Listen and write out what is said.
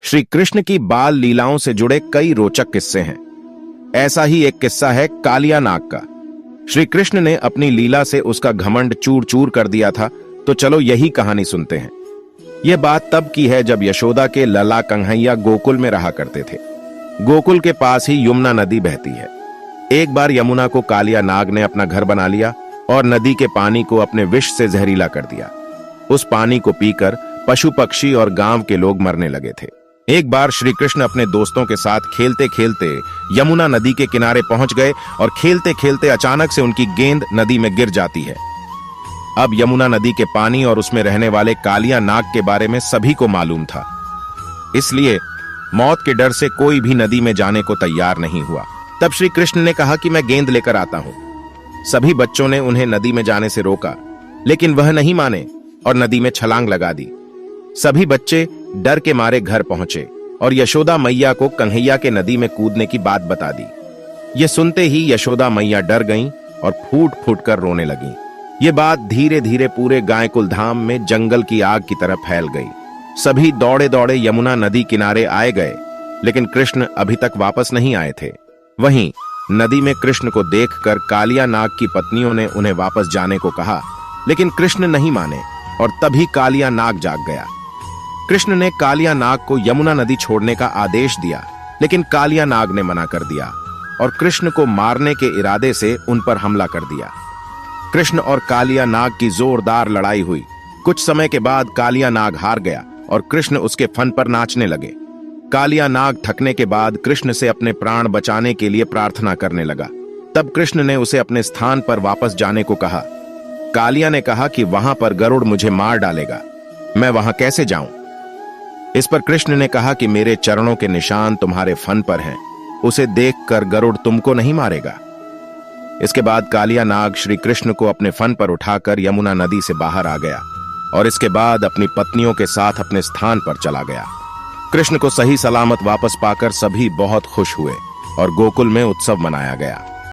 श्री कृष्ण की बाल लीलाओं से जुड़े कई रोचक किस्से हैं। ऐसा ही एक किस्सा है कालिया नाग का। श्री कृष्ण ने अपनी लीला से उसका घमंड चूर चूर कर दिया था, तो चलो यही कहानी सुनते हैं। यह बात तब की है जब यशोदा के लला कन्हैया गोकुल में रहा करते थे। गोकुल के पास ही यमुना नदी बहती है। एक बार यमुना को कालिया नाग ने अपना घर बना लिया और नदी के पानी को अपने विष से जहरीला कर दिया। उस पानी को पीकर पशु पक्षी और गांव के लोग मरने लगे थे। एक बार श्री कृष्ण अपने दोस्तों के साथ खेलते खेलते यमुना नदी के किनारे पहुंच गए और खेलते खेलते अचानक से उनकी गेंद नदी में गिर जाती है। अब यमुना नदी के पानी और उसमें रहने वाले कालिया नाग के बारे में सभी को मालूम था, इसलिए मौत के डर से कोई भी नदी में जाने को तैयार नहीं हुआ। तब श्री कृष्ण ने कहा कि मैं गेंद लेकर आता हूं। सभी बच्चों ने उन्हें नदी में जाने से रोका, लेकिन वह नहीं माने और नदी में छलांग लगा दी। सभी बच्चे डर के मारे घर पहुंचे और यशोदा मैया को कन्हैया के नदी में कूदने की बात बता दी। ये सुनते ही यशोदा मैया डर गईं और फूट फूट कर रोने लगीं। ये बात धीरे धीरे पूरे गायकुल धाम में जंगल की आग की तरह फैल गई। सभी दौड़े दौड़े यमुना नदी किनारे आए गए, लेकिन कृष्ण अभी तक वापस नहीं आए थे। वहीं नदी में कृष्ण को देखकर कालिया नाग की पत्नियों ने उन्हें वापस जाने को कहा, लेकिन कृष्ण नहीं माने और तभी कालिया नाग जाग गया। कृष्ण ने कालिया नाग को यमुना नदी छोड़ने का आदेश दिया, लेकिन कालिया नाग ने मना कर दिया और कृष्ण को मारने के इरादे से उन पर हमला कर दिया। कृष्ण और कालिया नाग की जोरदार लड़ाई हुई। कुछ समय के बाद कालिया नाग हार गया और कृष्ण उसके फन पर नाचने लगे। कालिया नाग थकने के बाद कृष्ण से अपने प्राण बचाने के लिए प्रार्थना करने लगा। तब कृष्ण ने उसे अपने स्थान पर वापस जाने को कहा। कालिया ने कहा कि वहां पर गरुड़ मुझे मार डालेगा, मैं वहां कैसे जाऊं? इस पर कृष्ण ने कहा कि मेरे चरणों के निशान तुम्हारे फन पर हैं, उसे देखकर गरुड़ तुमको नहीं मारेगा। इसके बाद कालिया नाग श्री कृष्ण को अपने फन पर उठाकर यमुना नदी से बाहर आ गया और इसके बाद अपनी पत्नियों के साथ अपने स्थान पर चला गया। कृष्ण को सही सलामत वापस पाकर सभी बहुत खुश हुए और गोकुल में उत्सव मनाया गया।